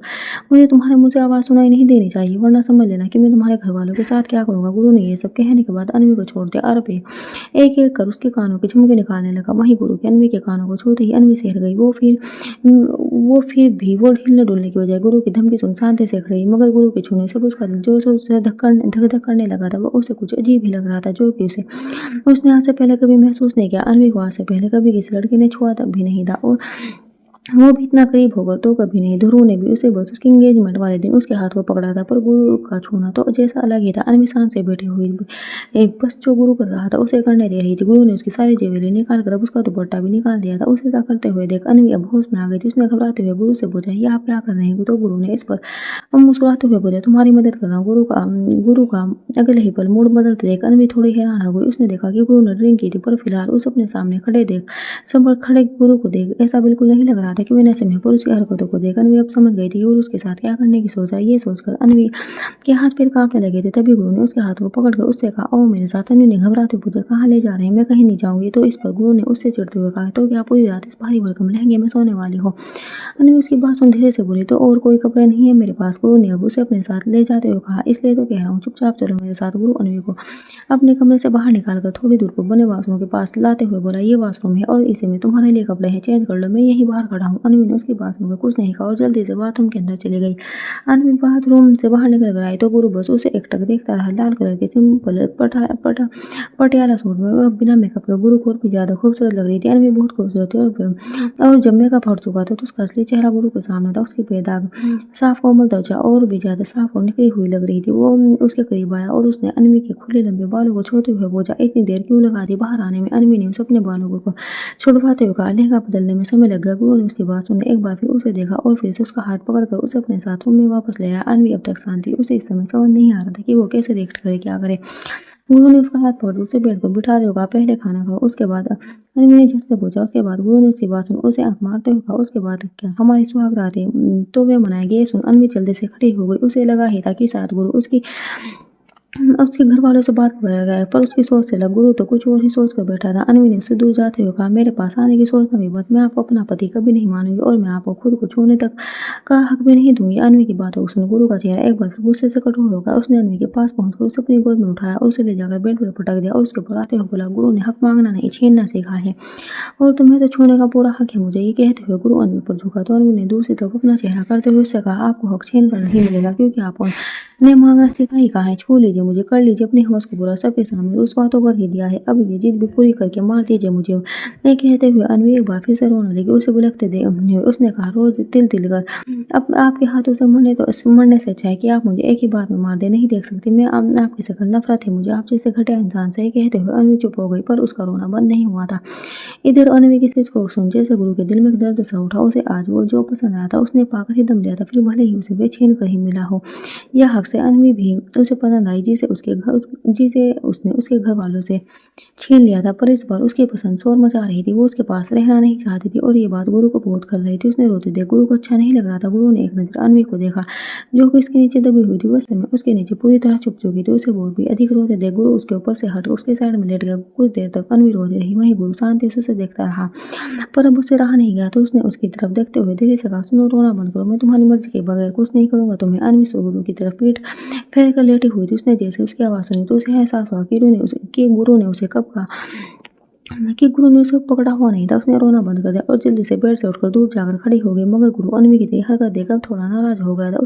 मुझे तुम्हारे मुंह से आवाज सुनाई नहीं देनी चाहिए, वरना समझ लेना कि मैं तुम्हारे घर वालों के साथ क्या करूंगा। गुरु ने ये सब कहने के बाद अनवी को छोड़ दिया और एक एक कर उसके कानों के झुमके निकालने लगा। वहीं गुरु के अनवी के कानों को छूते ही अनवी सहर गई। वो फिर भी वो हिलने डुलने की बजाय गुरु की धमकी सुन शांति से खड़ी, मगर गुरु के छूने से उसका दिल जोर शोर से धक धक करने लगा था। वो उसे कुछ अजीब ही लग रहा था, जो कि उसने आज से पहले कभी महसूस नहीं किया। अनवी को आज से पहले कभी किसी लड़के ने छुआ तक भी नहीं था, और वो भी इतना करीब होकर तो कभी नहीं। ध्रुव ने भी उसे बस उसके एंगेजमेंट वाले दिन उसके हाथ को पकड़ा था, पर गुरु का छूना तो जैसा अलग ही था। अनवी शान से बैठी हुई बस जो गुरु कर रहा था उसे करने दे रही थी। गुरु ने उसकी सारी ज्वेलरी निकाल कर अब उसका दुपट्टा भी निकाल दिया था। उसे ऐसा करते हुए देख अनवी अब होश में आ गई थी। उसने घबराते हुए गुरु से पूछा, ये आप क्या कर रहे हैं। तो गुरु ने इस पर मुस्कुराते हुए बोला, तुम्हारी मदद कर रहा हूँ। गुरु का अगले ही पल मूड बदलते देख अनवी थोड़ी हैरान हो गई। उसने देखा कि गुरु ने ड्रिंक की थी, पर फिलहाल उस अपने सामने खड़े गुरु को देख ऐसा बिल्कुल नहीं लग रहा था कि वे नशे में। पर उसकी हरकतों को देख अनवी अब समझ गई थी कि गुरु उसके साथ क्या करने की सोच रहा है। ये सोचकर अनवी के हाथ पैर कांपने लगे थे। तभी गुरु ने उसके हाथ को पकड़कर उससे कहा, ओ मेरे साथ। अनवी ने घबराते पूछा, कहाँ ले जा रहे हैं। मैं कहीं नहीं जाऊंगी। तो इस पर गुरु ने उससे चिढ़ते हुए कहा, तो क्या पूरी रात इस भारी भरकम लहंगे में सोने वाली हो। अनवी उसकी बात सुन धीरे से बोली, तो और कोई कपड़े नहीं है मेरे पास। गुरु ने अब उसे अपने साथ ले जाते हुए कहा, इसलिए तो कह रहा हूँ चुपचाप चलो मेरे साथ। गुरु अनवी को अपने कमरे से बाहर निकालकर थोड़ी दूर पर बने वॉशरूम के पास लाते हुए बोला, ये वॉशरूम है और इसी में तुम्हारे लिए कपड़े हैं, चेंज कर लो, मैं यहीं बाहर खड़ा हूँ। अनवी ने उसकी बात सुनकर कुछ नहीं कहा और जल्दी से बाथरूम के अंदर चली गई। अनवी बाथरूम से बाहर निकल कर आई तो गुरु बस उसे एकटक देखता रहा। लाल कलर के सिंपल पटियाला सूट में वह बिना मेकअप के गुरु को और भी ज्यादा खूबसूरत लग रही थी। अनवी बहुत खूबसूरत थी और जब मेकअप हट चुका था तो उसका असली चेहरा गुरु के सामने था। उसकी बेदाग साफ कोमल त्वचा और भी ज्यादा साफ और निखरी हुई लग रही थी। वो उसके करीब आया और उसने अनवी के खुले लंबे बालों को छूते हुए पूछा, इतनी देर क्यों लगा दी बाहर आने में। अनवी ने उसे अपने बालों को छुड़वाते हुए कहा, लहंगा बदलने में समय लग गया। गुरु ने उसकी बात सुनने एक बार फिर उसे देखा और फिर से उसका हाथ पकड़कर उसे अपने साथ रूम में वापस ले आया। अनवी अब तक शांत थी। उसे इस समय समझ नहीं आ रहा था कि वो कैसे रिएक्ट करे, क्या करे। गुरु ने उसका हाथ पकड़ उसे बेड पर बिठा दिया, कहा, पहले खाना खाओ उसके बाद। अनवी ने झट से पूछा, उसके बाद। गुरु ने उसकी बात सुन उसे आंख मारते हुए कहा, उसके बाद क्या, हमारी सुहाग रात है तो वे मनाएंगे। ये सुन अनवी जल्दी से खड़ी हो गई। उसे लगा ही था कि शायद गुरु उसके घर वालों से बात कर गया, पर उसकी सोच से लग गुरु तो कुछ और ही सोच कर बैठा था। अनवी ने उससे दूर जाते हुए कहा, मेरे पास आने की सोचना भी बस, मैं आपको अपना पति कभी नहीं मानूंगी और मैं आपको खुद को छूने तक का हक भी नहीं दूंगी। अनवी की बातों को सुन गुरु का चेहरा एक बार फिर गुस्से से कठोर हो गया। उसने अनवी के पास पहुंचकर उसे अपनी गोद में उठाया और उसे ले जाकर बेड पर पटक दिया और उसके ऊपर आते हुए बोला, गुरु ने हक मांगना नहीं छीनना सीखा है और तुम्हें तो छूने का पूरा हक है मुझे। ये कहते हुए गुरु अनवी पर झुका तो अनवी ने दूसरी तरफ अपना चेहरा करते हुए उससे कहा, आपको हक छीन कर नहीं मिलेगा, क्योंकि आप ने मांगना सीखा ही कहा है, छू लीजिए मुझे, कर लीजिए अपने होश को पूरा, सबके सामने रुसवा तो कर ही दिया है, अब ये जिद भी पूरी करके मार दीजिए मुझे। ये कहते हुए अनवी एक बार फिर से रोने लगी। उसे बिलखते दे उसने कहा, रोज तिल तिल कर अब आपके हाथों से मरने से अच्छा है कि आप मुझे एक ही बार में मार दे। नहीं देख सकती मैं आपकी शकल, नफरत है मुझे आप जैसे घटिया इंसान से। ये कहते हुए अनवी चुप हो गई, पर उसका रोना बंद नहीं हुआ था। इधर अनवी किसी को सुन जैसे गुरु के दिल में एक दर्द सा उठा। उसे आज वो जो पसंद आया था उसने पाकर ही दम लिया था, फिर भले ही उसे बेचैन कहीं मिला हो। यह हक से अनवी भी उसे पसंद आई, जिसे उसने उसके घर वालों से छीन लिया था। पर इस बार उसकी पसंद शोर मचा रही थी, वो उसके पास रहना नहीं चाहती थी, और ये बात गुरु को बहुत कर रही थी। उसने रोते देख गुरु को अच्छा नहीं लग रहा था। गुरु ने एक नजर अनवी को देखा, जो कि उसके नीचे दबी हुई थी। वह समय उसके नीचे पूरी तरह छुप चुकी थी। उसे बहुत भी अधिक रोते देख गुरु उसके ऊपर से हट उसके साइड में लेट गया। कुछ देर तक अनवी रोती रही, वहीं गुरु शांति से उसे देखता रहा। पर अब उससे रहा नहीं गया, तो उसने उसकी तरफ देखते हुए धीरे से कहा, सुनो, रोना बंद करो, मैं तुम्हारी मर्जी के बगैर कुछ नहीं करूंगा तुम्हें। अनवी सो गुरु की तरफ पीठ फेर कर लेटी हुई थी। उसने जैसे उसकी आवाज सुनी तो उसे एहसास हुआ कि गुरु ने उसे कब कहा कि गुरु ने उसे पकड़ा हुआ नहीं था। उसने रोना बंद कर दिया और जल्दी से बेड से उठकर दूर जाकर खड़ी हो गई। मगर गुरु अनवी की हरकत देखकर थोड़ा नाराज हो गया था।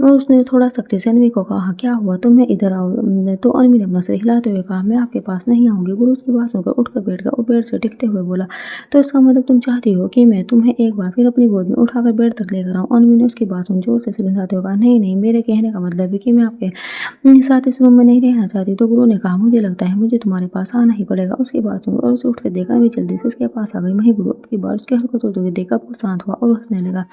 उसने थोड़ा सख्ती से अनवी को कहा, क्या हुआ, तुम्हें इधर आओ। तो अनवी ने अपना सिर हिलाते हुए कहा, मैं आपके पास नहीं आऊंगी। गुरु उसकी बात सुनकर उठकर बैठ गया और बेड से टिकते हुए बोला, तो इसका मतलब तुम चाहती हो कि मैं तुम्हें एक बार फिर अपनी गोद में उठाकर बेड तक लेकर आऊं। अनवी ने उसकी बात सुन जोर से सिर हिलाते हुए कहा, नहीं नहीं, मेरे कहने का मतलब है कि मैं आपके साथ इस रूम में नहीं रहना चाहती। तो गुरु ने कहा, मुझे लगता है मुझे तुम्हारे पास आना ही पड़ेगा। उसकी बात सुन और उसे उठकर देखा, भी जल्दी से उसके पास आ गई। वहीं गुरु की बात उसकी हरकतों को देखकर वो शांत हुआ और हंसने लगा।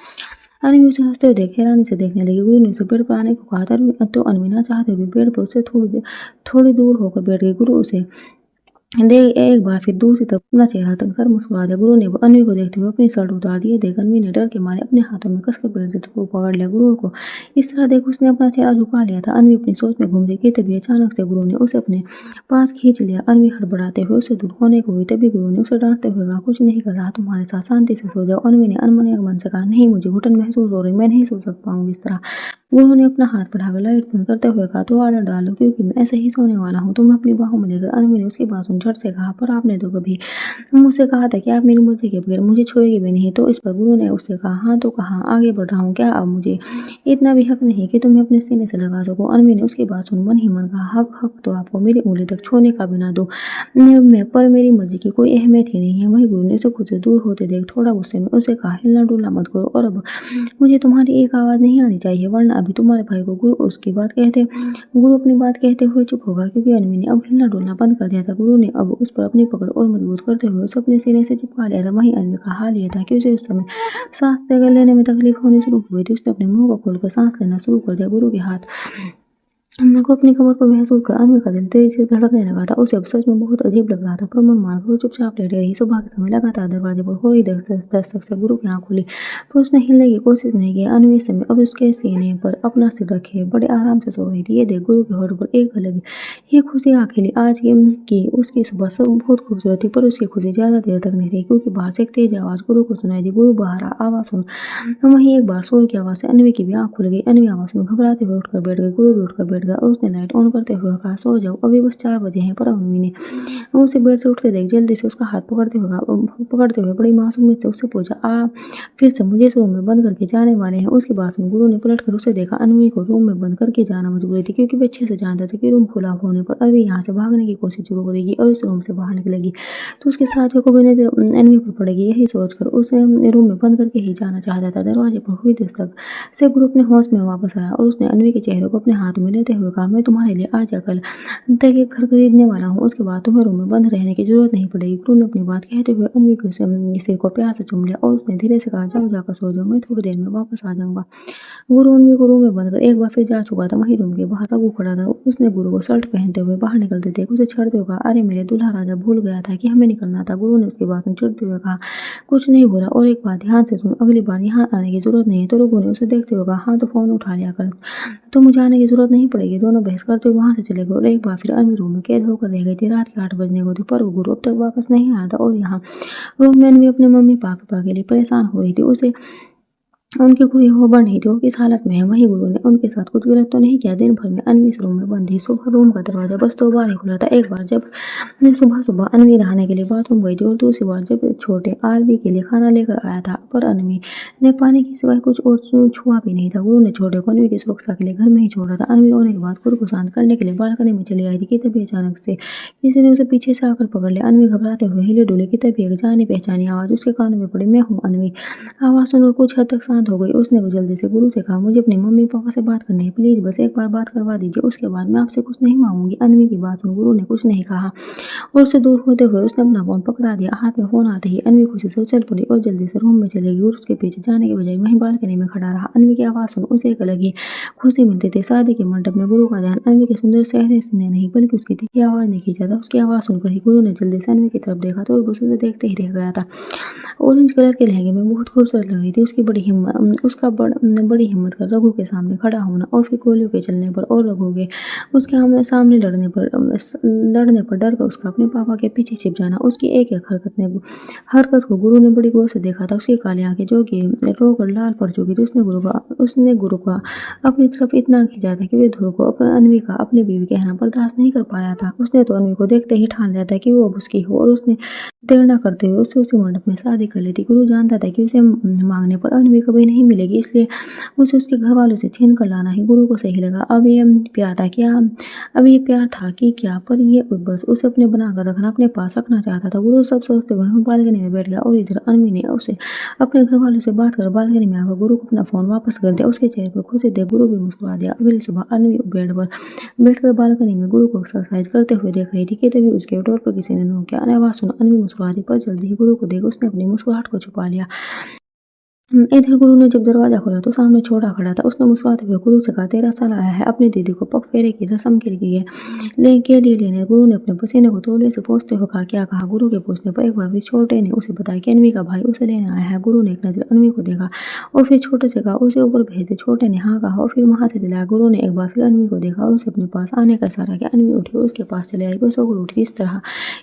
अनवी उसे हंसते हुए देख हैरानी से देखने लगी। गुरु ने उसे बेड पर आने को कहा था, तो अनवी ना चाहते हुए बेड पर उससे थोड़ी दूर होकर बैठ गई। गुरु उसे दे एक बार फिर दूसरी तरफ अपना चेहरा तनकर मुस्कुरा दिया। गुरु ने अनवी को देखते हुए अपनी शर्ट उतार दी। देख अनवी ने डर के मारे अपने हाथों में कसकर पेड़ से को पकड़ लिया। गुरु को इस तरह देख उसने अपना चेहरा झुका लिया था। अनवी अपनी सोच में घूम रही थी, तभी अचानक से गुरु ने उसे अपने पास खींच लिया। अनवी हड़बड़ाते हुए उससे दूर होने को हुई, तभी गुरु ने उसे डांटते हुए कहा, कुछ नहीं कर रहा, तुम्हारे साथ शांति से सो जाओ। अनवी ने अनमने मन से कहा, नहीं, मुझे घुटन महसूस हो रही, मैं नहीं सो सक पाऊंगी इस तरह। गुरु ने अपना हाथ बढ़ाकर लाइट बंद करते हुए कहा, तो आदत डालो, क्योंकि मैं ऐसे ही सोने वाला हूँ। तुम अपनी बाहों में लेकर। अनवी ने उसकी बात सुन झट से कहा, पर आपने तो कभी मुझसे कहा था कि आप मेरी मर्जी के बगैर मुझे छोड़ेंगे भी नहीं। तो इस पर गुरु ने उससे कहा, हाँ तो कहा, आगे बढ़ रहा हूँ क्या। अब मुझे इतना भी हक नहीं कि तुम्हें अपने सीने से लगा सको। अनवी ने उसकी बात सुन मन ही मन कहा, हक हक तो आपको मेरी उंगली तक छूने का भी ना दो, मैं पर मेरी मर्जी की कोई अहमियत ही नहीं है। वही गुरु ने उसे खुद से दूर होते देख थोड़ा गुस्से में उसे कहा, हिलना डुलना मत करो, और अब मुझे तुम्हारी एक आवाज नहीं आनी चाहिए, वरना अभी तुम्हारे भाई को गुरु अपनी बात कहते हुए चुप होगा, क्योंकि अनवी ने अब हिलना डुलना बंद कर दिया था। गुरु ने अब उस पर अपनी पकड़ और मजबूत करते हुए उसे अपने सीने से चिपका लिया था। वहीं अनवी का हाल ये था कि उसे उस समय सांस लेने में तकलीफ होनी शुरू हो गई थी। उसने अपने मुंह को खोलकर सांस लेना शुरू कर दिया। गुरु के हाथ अम्मा को अपनी कमर पर महसूस कर अनवी का दिल तेजी से धड़कने लगा था। उसे अब सच में बहुत अजीब लग रहा था, पर मन मारकर वो चुपचाप लेटे रही। सुबह के समय लगातार दरवाजे पर हो रही दस्तक से गुरु की आंख खुली, पर उसने हिलने की कोशिश नहीं की। अनवी इस समय अब उसके सीने पर अपना सिर रखे बड़े आराम से सो रही थी। ये देख गुरु के होठ पर एक अलग ही खुशी आ खिली। आज की उसकी सुबह सब बहुत खूबसूरत थी, पर उसकी खुशी ज्यादा देर तक नहीं रही, क्योंकि बाहर से एक तेज आवाज गुरु को सुनाई दी। गुरु बाहर आवाज सुन वहीं एक बार शोर की आवाज से अनवी की भी आंख खुल गई। अनवी आवाज सुन घबराते हुए उठकर बैठ गई। गुरु भी उठकर बैठ गया और उसने लाइट ऑन करते हुए कहा, सो जाओ, अभी बस 4 बजे हैं। पर अनवी ने उसे बेड से उठते देख जल्दी से उसका हाथ पकड़ते हुए बड़ी मासूमियत से उससे पूछा, आप फिर से मुझे इस रूम में बंद करके जाने वाले हैं। उसकी बात सुन गुरु ने पलट कर उसे देखा। अनवी को रूम में बंद करके जाना मजबूरी थी, क्योंकि वे अच्छे से जानता था कि रूम खुला होने पर अनवी यहाँ से भागने की कोशिश शुरू करेगी और इस रूम से बाहर निकलेगी तो उसके साथियों को भी नजर अनवी पर पड़ेगी। यही सोचकर उसे रूम में बंद करके ही जाना चाहता था। दरवाजे पर हुई दस्तक से गुरु अपने होश में वापस आया और उसने अनवी के चेहरे को अपने हाथ में लेते हुए कहा, मैं तुम्हारे लिए आज या कल तक एक घर खरीदने वाला हूँ। उसके बाद तुम्हें रूम में बंद रहने की जरूरत नहीं पड़ेगी। गुरु ने अपनी बात कहते हुए अनवी के सिर को प्यार से चूम लिया और उसने धीरे से कहा, जाओ, जाकर सो जाओ, मैं थोड़ी देर में वापस आ जाऊंगा। गुरु अनवी को रूम में बंद कर एक बार फिर जा चुका था। वहीं रूम के बाहर रघु खड़ा था। उसने गुरु को शर्ट पहनते हुए बाहर निकलते देख उसे छेड़ते हुए कहा, अरे मेरे दूल्हा राजा, भूल गया था कि हमें निकलना था। गुरु ने उसकी बात में चिढ़ते हुए कहा, कुछ नहीं बोला, और एक बात ध्यान से सुन, अगली बार यहाँ आने की जरूरत नहीं है। तो रघु ने उसे देखते हुए कहा, हाँ तो फोन उठा लिया कर, तो मुझे आने की जरूरत नहीं पड़ेगी। दोनों बहस करते हुए वहां से चले गए और एक बार फिर अनवी रूम में कैद होकर रह गई थी। रात के 8 बजने को थे, पर वो गुरु अब तक वापस नहीं आया था और यहाँ रूम में अनवी अपने मम्मी पापा के लिए परेशान हो रही थी। उसे उनकी कोई खबर नहीं थी, वो किस हालत में है। वहीं गुरु ने उनके साथ कुछ गलत तो नहीं किया। दिन भर में अन्वी इस रूम में बंद थी। सुबह रूम का दरवाजा बस 2 बार ही खुला था। एक बार जब सुबह-सुबह अन्वी नहाने के लिए बाथरूम गई थी और दूसरी बार जब छोटे आरवी के लिए खाना लेकर आया था। पर अन्वी ने पानी के सिवाय कुछ और छुआ भी नहीं था। गुरु ने छोटे को अन्वी की सुरक्षा के लिए घर में ही छोड़ा था। अन्वी रोने के बाद गुरु को शांत करने के लिए बालकनी में चली आई थी कि तभी अचानक से किसी ने उसे पीछे से आकर पकड़ लिया। अन्वी घबराते हुए हिले-डुले कि तभी एक जानी-पहचानी आवाज़ उसके कानों में पड़ी, "मैं हूँ अन्वी।" आवाज़ सुनकर कुछ हद तक शांत हो गई। उसने जल्दी से गुरु से कहा, "मुझे अपने मम्मी-पापा से बात करनी है। प्लीज़ बस एक बार बात करवा दीजिए। उसके बाद मैं आपसे कुछ नहीं माँगूँगी।" अन्वी की बात सुन गुरु ने कुछ नहीं कहा और उससे दूर होते हुए उसने अपना फ़ोन पकड़ा दिया। हाथ में फ़ोन आते ही अन्वी खुशी से उछल पड़ी और जल्दी से रूम में चली गई। गुरु उसके पीछे जाने के बजाय वहीं बालकनी में खड़ा रहा। अन्वी की आवाज़ सुन उसे एक अलग ही खुशी मिलती थी। शादी के मंडप में गुरु का ध्यान अन्वी के सुंदर चेहरे से नहीं बल्कि उसकी तीखी आवाज़ ने खींचा था। उसकी आवाज़ सुनकर ही गुरु ने जल्दी से अन्वी की तरफ देखा तो वो बस उसे देखते ही रह गया था। ऑरेंज कलर के लहंगे में बहुत खूबसूरत लग रही थी। उसकी बड़ी हिम्मत कर रघु के सामने खड़ा होना और फिर गोलियों के चलने पर और रघु के उसके सामने लड़ने पर डर कर उसका अपने पापा के पीछे छिप जाना। उसकी एक-एक हरकत को गुरु ने बड़ी गौर से देखा था। उसकी काली आँखें जो कि रोकर लाल पड़ चुकी थी। उसने गुरु का अपनी तरफ इतना खींचा था कि वे ध्रुव को अन्वी का अपनी बीवी कहना बर्दाश्त नहीं कर पाया था। उसने तो अन्वी को देखते ही ठान लिया था कि वो अब उसकी हो और उसने देर न करते हुए उससे उसी मंडप में शादी कर ली थी। गुरु जानता था कि उसे मांगने पर अन्वी कभी नहीं मिलेगी, इसलिए उसे उसके घरवालों से छीन कर लाना ही गुरु को सही लगा। अब ये प्यार था कि क्या, पर ये बस उसे अपने बनाकर रखना, अपने पास रखना चाहता था। गुरु सब सोचते हुए बालकनी में बैठ गया और इधर अन्वी ने उसे अपने घरवालों से बात कर बालकनी में आकर गुरु को अपना फ़ोन वापस कर दिया। उसके चेहरे पर खुशी देख गुरु भी मुस्कुरा दिया। अगली सुबह अन्वी बेड पर बैठकर बालकनी में गुरु को एक्सरसाइज करते हुए देख रही थी कि तभी उसके डोर पर किसी ने नॉक किया। आवाज़ सुन अन्वी मुस्कुरा दी, पर जल्दी ही गुरु को देख उसने अपनी मुस्कुराहट को छुपा लिया। इधर गुरु ने जब दरवाज़ा खोला तो सामने छोटा खड़ा था। उसने मुस्कुराते हुए गुरु से कहा, "13 साल आया है अपनी दीदी को पग फेरे की रस्म के लिए लेने।" गुरु ने अपने पसीने को तौलिए से पोंछते हुए कहा, "क्या कहा?" गुरु के पूछने पर एक बार फिर छोटे ने उसे बताया कि अन्वी का भाई उसे लेने आया है। गुरु ने एक नज़र अन्वी को देखा और फिर छोटे से कहा, "उसे ऊपर भेज दे।" छोटे ने हाँ कहा और फिर वहाँ से दिलाया। गुरु ने एक बार फिर अन्वी को देखा और उसे अपने पास आने का इशारा किया। अन्वी उठी और उसके पास चली आई। वो सोकर उठी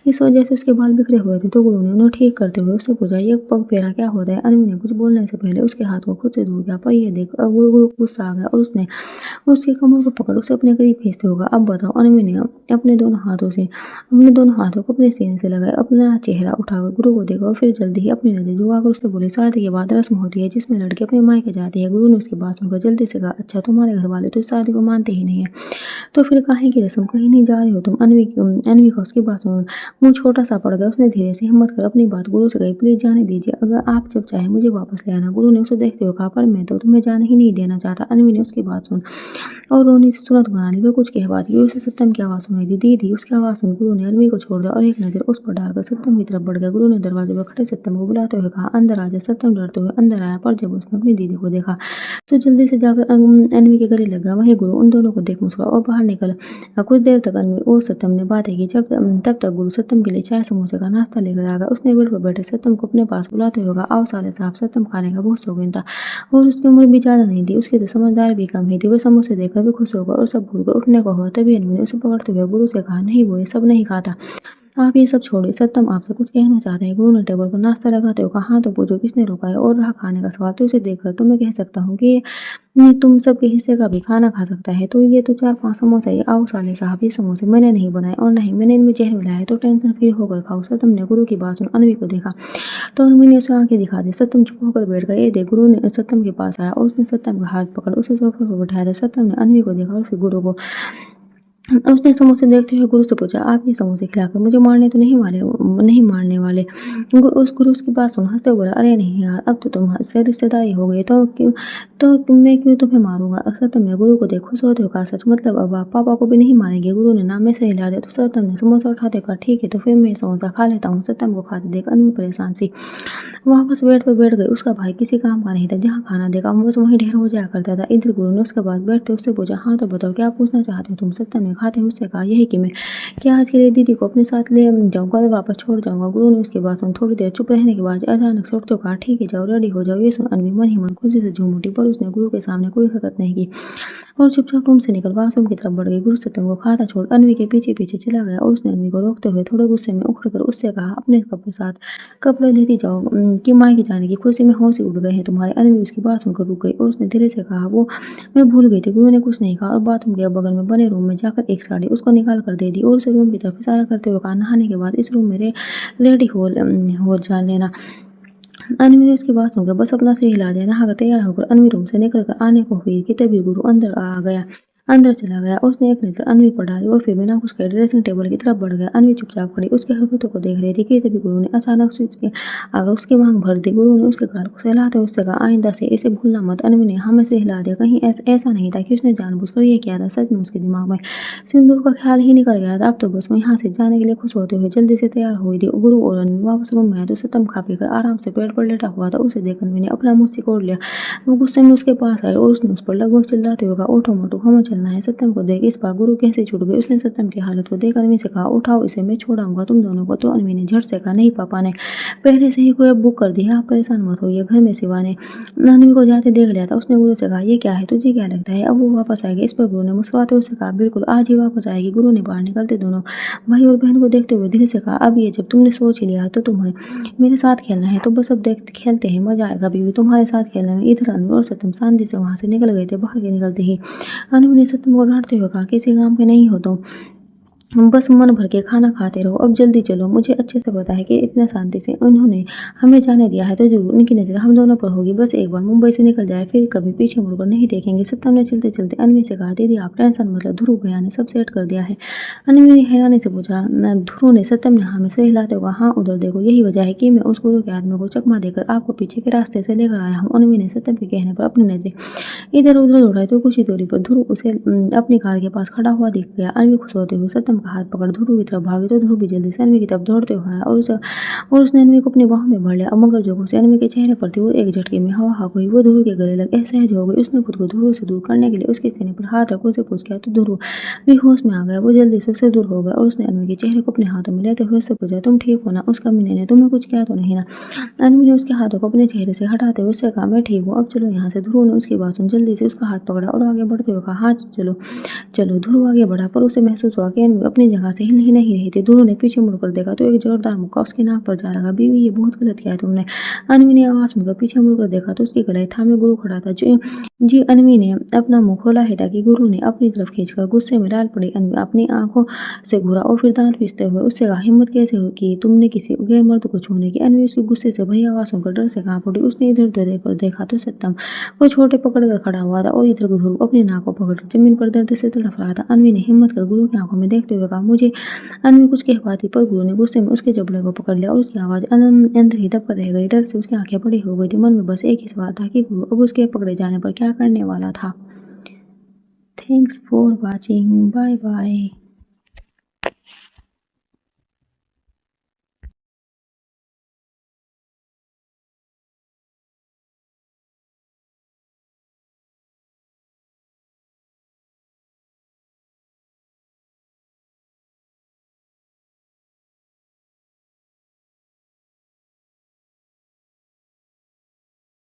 इस वजह से उसके बाल बिखरे हुए थे। तो गुरु ने उन्हें ठीक करते हुए उससे पूछा, "ये पग फेरा क्या होता है?" अन्वी ने कुछ बोलने से पहले उसके हाथ को खुद से दूर किया, पर ये देख गुरु गुस्सा आ गया और उसने उसकी कमर को पकड़ उसे अपने करीब खींचते हुए, "अब बताओ।" अन्वी ने अपने दोनों हाथों को अपने सीने से लगाए, अपना चेहरा उठाकर गुरु को देखा और फिर जल्दी ही अपनी नजर झुकाकर उससे बोली, "शादी के बाद रस्म होती है जिसमें लड़की अपने मायके जाती है।" गुरु ने उसकी बात सुनकर जल्दी से कहा, "अच्छा, तुम्हारे घर वाले तो इस शादी को मानते ही नहीं है, तो फिर काहे की रस्म, कहीं नहीं जा रही हो तुम?" अन्वी का उसकी बात सुन मुँह छोटा सा पड़ गया। उसने धीरे से हिम्मत कर अपनी बात गुरु से कही, "प्लीज जाने दीजिए, अगर आप जब चाहे मुझे वापस ले आना।" गुरु ने उसे देखते हुए कहा, "पर मैं तो तुम्हें जाने ही नहीं देना चाहता।" अन्वी ने उसकी बात सुन और रोनी से तुरंत बना ली। वो कुछ कह पाती थी, उसे सत्यम की आवाज़ सुनाई दी, "दीदी।" उसकी आवाज़ सुन गुरु ने अन्वी को छोड़ दिया और एक नज़र उस पर डालकर सत्यम की तरफ बढ़ गया। गुरु ने दरवाजे पर खड़े सत्यम को बुलाते हुए कहा, "अंदर आ जा।" सत्यम डरते हुए अंदर आया, पर जब उसने अपनी दीदी को देखा तो जल्दी से जाकर अन्वी के गले लग गया। वहीं गुरु उन दोनों को देख मुस्कुराया और बाहर निकल। कुछ देर तक अन्वी और सत्यम ने बातें की। तब तक गुरु सत्यम के लिए चाय समोसे का नाश्ता लेकर आ गया। उसने बेड पर बैठे सत्यम को अपने पास बुलाते हुए कहा, "आओ साले साहब।" सत्यम खाने का बहुत शौकीन था और उसकी उम्र भी ज़्यादा नहीं थी, उसकी तो समझदारी भी कम ही थी। वह समोसे देखकर भी खुश होकर और सब भूलकर उठने को हुआ, तभी अन्वी ने उसे पकड़ते हुए गुरु से कहा, "नहीं, वो ये सब नहीं खाता। आप ये सब छोड़िए, सत्यम आपसे कुछ कहना चाहते हैं।" गुरु ने टेबल पर नाश्ता लगाते हुए कहा, "हाँ तो पूछो, किसने रोका है?" और रहा खाने का सवाल, तो इसे देखकर तो मैं कह सकता हूँ कि तुम सबके हिस्से का भी खाना खा सकता है। तो ये तो 4-5 समोसा ही। आओ साले साहब, ये समोसे मैंने नहीं बनाए और नहीं मैंने इनमें जहर मिलाया है, तो टेंशन फ्री होकर खाओ। सत्यम ने गुरु की बात सुन अन्वी को देखा तो अन्वी ने उसे आंखें दिखा दी। सत्यम चुप होकर बैठ गया। ये देख गुरु ने सत्यम के पास आया और उसने सत्यम का हाथ पकड़ उसे सोफे पर बैठाया था। सत्यम ने अन्वी को देखा और फिर गुरु को। उसने समोसे देखते हुए गुरु से पूछा, "आप ये समोसे खिलाकर मुझे नहीं मारने वाले?" गुरु उसकी बात सुन हँसते हुए बोला, "अरे नहीं यार, अब तो तुमसे रिश्तेदारी हो गई, मैं क्यों तुम्हें मारूंगा?" सत्यम ने गुरु को देख खुश होते हुए कहा, "सच? मतलब अब आप पापा को भी नहीं मारेंगे?" गुरु ने नाम में से हिला दिया तो सत्यम ने समोसा उठाते कहा, "ठीक है, तो फिर मैं समोसा खा लेता हूँ।" सत्यम को खाते देख अन्वी परेशान सी वापस बेड पर बैठ गई। उसका भाई किसी काम का नहीं था, जहाँ खाना देखा बस वहीं ढेर हो जाया करता था। इधर गुरु ने उसके पास बैठते उससे पूछा, "हाँ तो बताओ, क्या पूछना चाहते हो तुम?" सत्यम ने में खाते हुए उससे कहा, यही कि मैं क्या आज के लिए दीदी को अपने साथ ले जाऊँगा और वापस छोड़ जाऊँगा। गुरु ने उसकी बात सुनी। थोड़ी देर चुप रहने के बाद अचानक से उठते हुए कहा, ठीक है जाओ, रेडी हो जाओ। ये सुन अनवी मन ही मन खुशी से झूम उठी, पर उसने गुरु के सामने कोई हरकत नहीं की और चुपचाप रूम से निकल वॉशरूम की तरफ बढ़ गई। गुरु सत्यम को खाता छोड़ अनवी के पीछे पीछे चला गया और उसने अनवी को रोकते हुए थोड़े गुस्से में उखड़कर उससे कहा, अपने कपड़े साथ कपड़े लेती जाओ कि मायके जाने की खुशी में होश ही उड़ गए हैं तुम्हारे। अनवी उसकी बात सुनकर रुक गई और उसने धीरे से कहा, वो मैं भूल गई थी। गुरु ने कुछ नहीं कहा और बाथरूम के बगल में बने रूम में जाकर एक साड़ी उसको निकाल कर दे दी और उसे रूम की तरफ इशारा करते हुए कहा, नहाने के बाद इस रूम में रेडी हो जा लेना। अनवी ने उसकी बात सुनकर बस अपना सिर हिला दिया। नहाकर तैयार होकर अनवी रूम से निकल कर आने को हुई कि तभी गुरु अंदर चला गया। उसने एक नजर अनवी पर डाली और फिर बिना कुछ कहे ड्रेसिंग टेबल की तरफ बढ़ गया। अनवी चुपचाप खड़ी उसकी हरकतों को देख रही थी कि तभी गुरु ने अचानक से उसकी मांग भर दी। गुरु ने उसके गाल को सहलाते हुए उससे कहा, आइंदा से इसे भूलना मत। अनवी ने हाँ में से हिला दिया। कहीं ऐसा नहीं था कि उसने जानबूझकर ये किया था। सच में उसके दिमाग में सिंदूर का ख्याल ही निकल गया था। अब तो बस वो यहाँ से जाने के लिए खुश होते हुए जल्दी से तैयार हुई थी। गुरु और अनवी वापस रूम में आए तो सतम खा पी कर आराम से पेड़ पर लेटा हुआ था। उसे देख अनवी ने अपना मुंह सिकोड़ लिया। वो गुस्से में उसके पास आई और उसने उस पर लगभग चिल्लाते हुए कहा, उठो मोटू, हमें चलना है। सत्यम को देख इस बार गुरु कैसे छूट गई। उसने सत्यम की हालत को देख अनवी से कहा, उठाओ इसे, मैं छोड़ाऊंगा तुम दोनों को। तो अनवी ने झट से कहा, नहीं पापा ने पहले से ही कोई बुक कर दी है, आप परेशान मत होइए। घर में शिवा ने अनवी को जाते देख लिया था। उसने गुरु से कहा, ये क्या है, तुझे क्या लगता है अब वो वापस आएगी? इस पर गुरु ने मुस्कुराते हुए उससे कहा, बिल्कुल आज ही वापस आएगी। गुरु ने बाहर निकलते दोनों भाई और बहन को देखते हुए धीरे से कहा, अब ये जब तुमने सोच लिया तो तुम्हें मेरे साथ खेलना है तो बस अब देख खेलते हैं, मजा आएगा बीवी तुम्हारे साथ खेलने में। इधर अनवी और सत्यम शांति से वहां से निकल गए थे। बाहर के निकलते ही अनवी ने सत्यम को डांटते हुए कहा, किसी काम के नहीं हो तुम, बस मन भर के खाना खाते रहो, अब जल्दी चलो। मुझे अच्छे से पता है कि इतना शांति से उन्होंने हमें जाने दिया है तो जरूर उनकी नजर हम दोनों पर होगी। बस एक बार मुंबई से निकल जाए फिर कभी पीछे मुड़कर नहीं देखेंगे। सत्यम ने चलते चलते अनवी से कहा, दीदी आप टेंशन मतलब ध्रुव भैया ने सब सेट कर दिया है। अनवी ने हैरानी से पूछा, ध्रुव ने? सत्यम ने हाँ में से हिलाते हुए, हाँ उधर देखो, यही वजह है कि मैं उस गुरु के आदमी को चकमा देकर आपको पीछे के रास्ते से लेकर आया हूँ। अनवी ने सत्यम के कहने पर अपनी नजरें इधर उधर दौड़ाई तो कुछ ही दूरी पर ध्रुव उसे अपनी कार के पास खड़ा हुआ दिख गया। अनवी खुश होते हुए सत्यम का हाथ पकड़ ध्रुव की तरफ भागी तो ध्रुव भी जल्दी से अनवी की तरफ दौड़ते हुए आया और उसने अनवी को अपनी बाहों में भर लिया। अब मगर जो खुशी अनवी के चेहरे पर थी वो एक झटके में हवा हो गई। वो ध्रुव के गले लग असहज हो गई। उसने खुद को ध्रुव से दूर करने के लिए उसके सीने पर हाथ रख उसे पूछ किया तो ध्रुव भी होश में आ गया। वो जल्दी से उससे दूर हो गया और उसने अनवी के चेहरे को अपने हाथों में लेते हुए उससे पूछा, तुम ठीक हो ना? उसका कमीने ने तुम्हें कुछ किया तो नहीं ना? अनवी ने उसके हाथों को अपने चेहरे से हटाते हुए उससे कहा, मैं ठीक हूँ, अब चलो यहाँ से। ध्रुव ने उसकी बात सुन जल्दी से उसका हाथ पकड़ा और आगे बढ़ते हुए कहा, हाँ चलो चलो। ध्रुव आगे बढ़ा पर उसे महसूस हुआ कि अनवी अपनी जगह से हिल ही नहीं रही थी। ध्रुव ने पीछे मुड़कर देखा तो एक जोरदार मुक्का उसकी नाक पर जा लगा। बीवी ये बहुत गलत किया है तुमने। अनवी ने आवाज सुनकर पीछे मुड़कर देखा तो उसकी गलाई थामे गुरु खड़ा था। जी अनवी ने अपना मुंह खोला ही था कि गुरु ने अपनी तरफ खींचकर गुस्से में डाल पड़ी। अनवी अपनी आंखों से घूरा और फिर दांत पीसते हुए उससे कहा, हिम्मत कैसे हुई कि तुमने किसी गैर मर्द को छूने की? अनवी उसकी गुस्से से भरी आवाज सुनकर डर से कांप उठी। उसने इधर उधर पर देखा तो सत्यम वो छोटे पकड़कर खड़ा हुआ था और इधर गुरु अपनी नाक को पकड़कर जमीन पर दर्द से तड़फ रहा था। अनवी ने हिम्मत कर गुरु की आंखों में देखते हुए कहा, मुझे। अनवी कुछ कह पाती पर गुरु ने गुस्से में उसके जबड़े को पकड़ लिया और उसकी आवाज अंदर ही दबकर रह गई। डर से उसकी आंखें बड़ी हो गई थी। मन में बस एक ही सवाल था कि गुरु अब उसके पकड़े जाने पर क्या करने वाला था। Thanks for watching, bye bye.